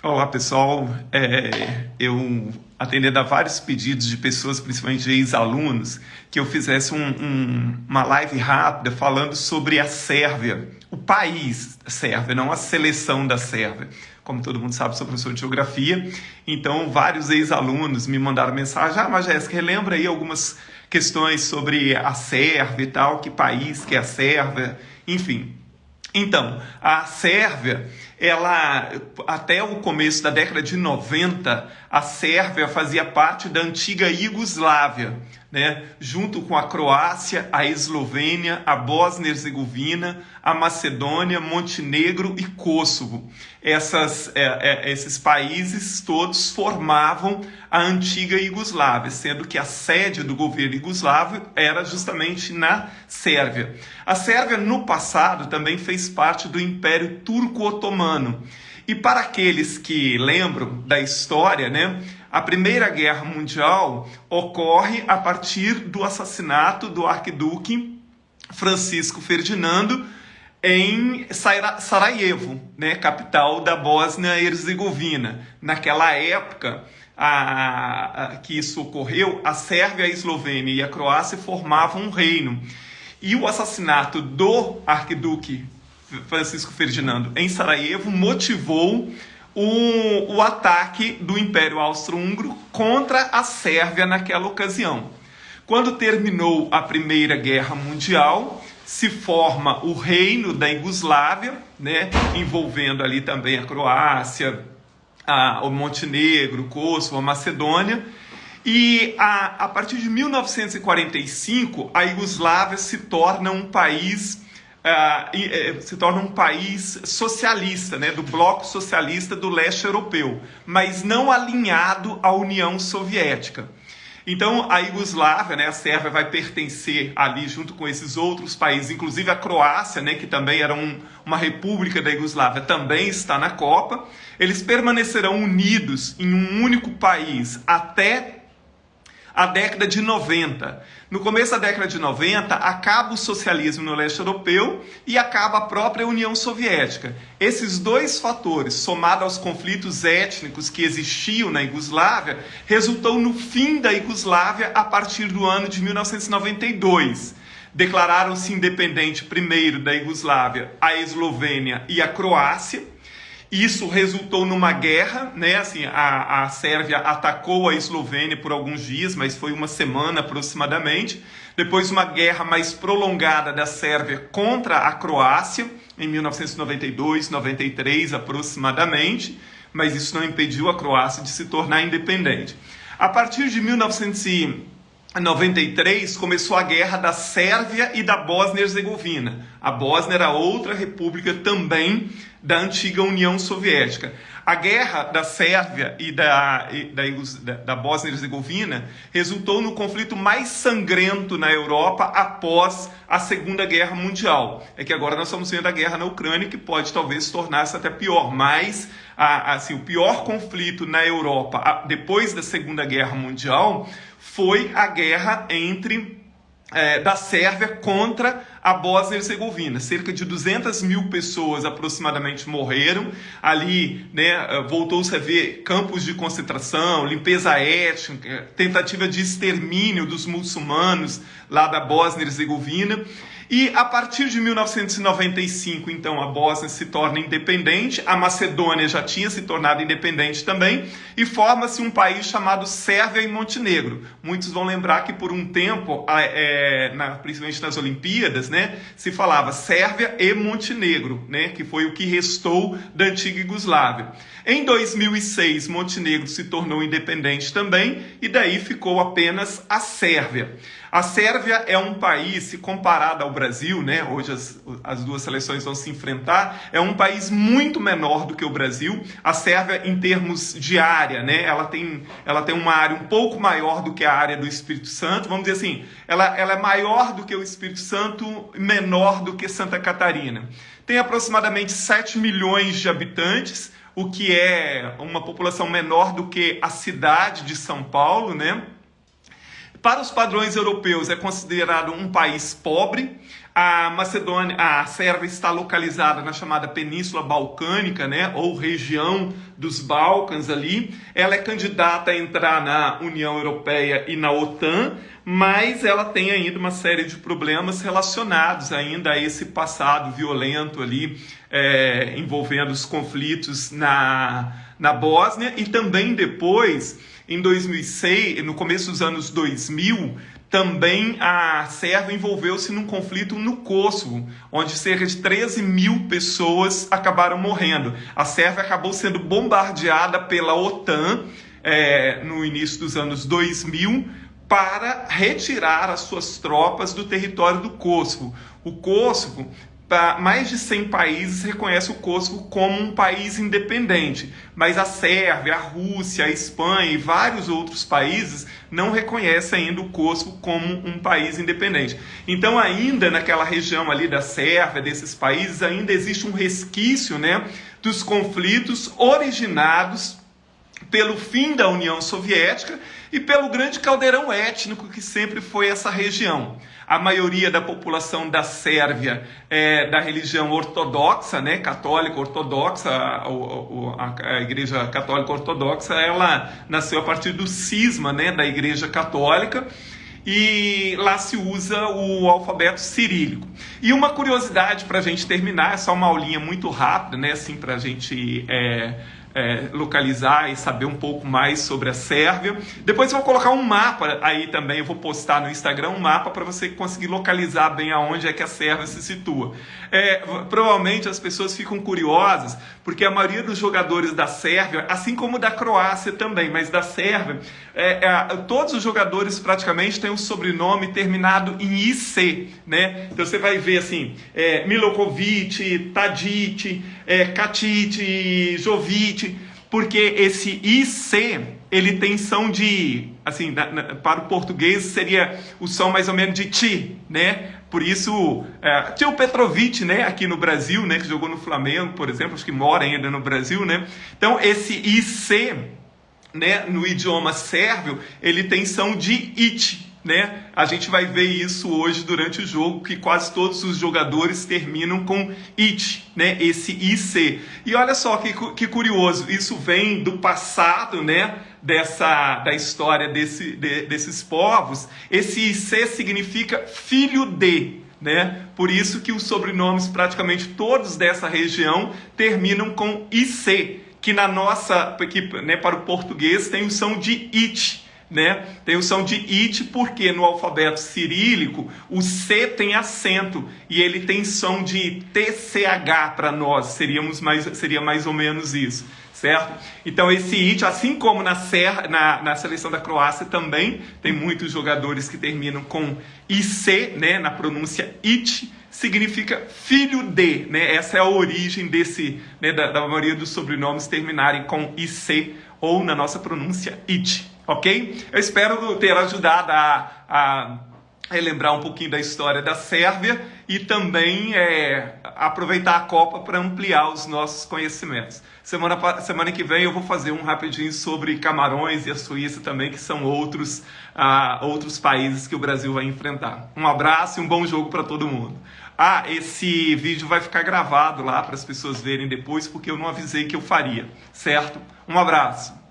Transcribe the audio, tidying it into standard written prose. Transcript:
Olá, pessoal. Eu atendendo a vários pedidos de pessoas, principalmente de ex-alunos, que eu fizesse uma live rápida falando sobre a Sérvia, o país Sérvia, não a seleção da Sérvia. Como todo mundo sabe, sou professor de geografia, então vários ex-alunos me mandaram mensagem: mas Jéssica, relembra aí algumas questões sobre a Sérvia e tal, que país que é a Sérvia, enfim. Então, a Sérvia, até o começo da década de 90, a Sérvia fazia parte da antiga Iugoslávia, né? Junto com a Croácia, a Eslovênia, a Bósnia e Herzegovina, a Macedônia, Montenegro e Kosovo. Esses países todos formavam a antiga Iugoslávia, sendo que a sede do governo iugoslavo era justamente na Sérvia. A Sérvia, no passado, também fez parte do Império Turco-Otomano. E para aqueles que lembram da história, né, a Primeira Guerra Mundial ocorre a partir do assassinato do arquiduque Francisco Ferdinando em Sarajevo, né, capital da Bósnia e Herzegovina. Naquela época que isso ocorreu, a Sérvia, a Eslovênia e a Croácia formavam um reino. E o assassinato do arquiduque Francisco Ferdinando em Sarajevo motivou o ataque do Império Austro-Húngaro contra a Sérvia naquela ocasião. Quando terminou a Primeira Guerra Mundial, se forma o Reino da Iugoslávia, né, envolvendo ali também a Croácia, o Montenegro, o Kosovo, a Macedônia. E a partir de 1945, a Iugoslávia se torna um país socialista, né, do bloco socialista do leste europeu, mas não alinhado à União Soviética. Então a Iugoslávia, né, a Sérvia, vai pertencer ali junto com esses outros países, inclusive a Croácia, né, que também era uma república da Iugoslávia, também está na Copa. Eles permanecerão unidos em um único país até a década de 90. No começo da década de 90, acaba o socialismo no leste europeu e acaba a própria União Soviética. Esses dois fatores, somados aos conflitos étnicos que existiam na Iugoslávia, resultou no fim da Iugoslávia a partir do ano de 1992. Declararam-se independente primeiro da Iugoslávia a Eslovênia e a Croácia. Isso resultou numa guerra, né? Assim, a Sérvia atacou a Eslovênia por alguns dias, mas foi uma semana aproximadamente. Depois uma guerra mais prolongada da Sérvia contra a Croácia, em 1992, 93 aproximadamente, mas isso não impediu a Croácia de se tornar independente. A partir de 1993 começou a guerra da Sérvia e da Bósnia e Herzegovina. A Bósnia era outra república também da antiga União Soviética. A guerra da Sérvia e da Bósnia e Herzegovina resultou no conflito mais sangrento na Europa após a Segunda Guerra Mundial. É que agora nós estamos vendo a guerra na Ucrânia, que pode talvez tornar-se até pior, mas o pior conflito na Europa depois da Segunda Guerra Mundial foi a guerra da Sérvia contra a Bósnia e Herzegovina. Cerca de 200 mil pessoas aproximadamente morreram. Ali, né, voltou-se a ver campos de concentração, limpeza étnica, tentativa de extermínio dos muçulmanos lá da Bósnia e Herzegovina. E a partir de 1995, então, a Bósnia se torna independente, a Macedônia já tinha se tornado independente também, e forma-se um país chamado Sérvia e Montenegro. Muitos vão lembrar que por um tempo, principalmente nas Olimpíadas, né, se falava Sérvia e Montenegro, né, que foi o que restou da antiga Iugoslávia. Em 2006, Montenegro se tornou independente também, e daí ficou apenas a Sérvia. A Sérvia é um país, se comparado ao Brasil, né, hoje as duas seleções vão se enfrentar, é um país muito menor do que o Brasil. A Sérvia, em termos de área, né, ela tem uma área um pouco maior do que a área do Espírito Santo, vamos dizer assim, ela é maior do que o Espírito Santo, menor do que Santa Catarina. Tem aproximadamente 7 milhões de habitantes, o que é uma população menor do que a cidade de São Paulo, né? Para os padrões europeus, é considerado um país pobre. A Macedônia, a Sérvia está localizada na chamada Península Balcânica, né, ou região dos Balcãs ali. Ela é candidata a entrar na União Europeia e na OTAN, mas ela tem ainda uma série de problemas relacionados ainda a esse passado violento ali, envolvendo os conflitos na Bósnia, e também depois, em 2006, no começo dos anos 2000, também a Sérvia envolveu-se num conflito no Kosovo, onde cerca de 13 mil pessoas acabaram morrendo. A Sérvia acabou sendo bombardeada pela OTAN no início dos anos 2000 para retirar as suas tropas do território do Kosovo. O Kosovo, mais de 100 países reconhecem o Kosovo como um país independente, mas a Sérvia, a Rússia, a Espanha e vários outros países não reconhecem ainda o Kosovo como um país independente. Então ainda naquela região ali da Sérvia, desses países, ainda existe um resquício, né, dos conflitos originados pelo fim da União Soviética e pelo grande caldeirão étnico que sempre foi essa região. A maioria da população da Sérvia é da religião ortodoxa, né, católica ortodoxa. A Igreja Católica Ortodoxa, ela nasceu a partir do cisma, né, da Igreja Católica, e lá se usa o alfabeto cirílico. E uma curiosidade para a gente terminar, é só uma aulinha muito rápida, né, assim, para a gente localizar e saber um pouco mais sobre a Sérvia. Depois eu vou colocar um mapa aí também, eu vou postar no Instagram um mapa para você conseguir localizar bem aonde é que a Sérvia se situa. Provavelmente as pessoas ficam curiosas, porque a maioria dos jogadores da Sérvia, assim como da Croácia também, mas da Sérvia, todos os jogadores praticamente têm um sobrenome terminado em IC, né? Então você vai ver assim, Milokovic, Tadic, Katic, Jovic, porque esse IC, ele tem som de, assim, para o português seria o som mais ou menos de ti, né? Por isso, tinha o Petrovic, né, aqui no Brasil, né, que jogou no Flamengo, por exemplo, acho que mora ainda no Brasil, né? Então, esse IC, né, no idioma sérvio, ele tem som de it, né? A gente vai ver isso hoje durante o jogo, que quase todos os jogadores terminam com it, né? Esse IC. E olha só que curioso, isso vem do passado, né? Da história desses povos. Esse IC significa filho de, né? Por isso que os sobrenomes praticamente todos dessa região terminam com IC, que né, para o português tem o som de it, né? Tem o som de it porque no alfabeto cirílico o C tem acento e ele tem som de TCH para nós, seria mais ou menos isso, certo? Então esse it, assim como na seleção da Croácia também tem muitos jogadores que terminam com IC, né? Na pronúncia it, significa filho de, né? Essa é a origem desse, né, da maioria dos sobrenomes terminarem com IC ou na nossa pronúncia it. Ok? Eu espero ter ajudado a relembrar um pouquinho da história da Sérvia e também aproveitar a Copa para ampliar os nossos conhecimentos. Semana que vem eu vou fazer um rapidinho sobre Camarões e a Suíça também, que são outros países que o Brasil vai enfrentar. Um abraço e um bom jogo para todo mundo. Esse vídeo vai ficar gravado lá para as pessoas verem depois, porque eu não avisei que eu faria, certo? Um abraço.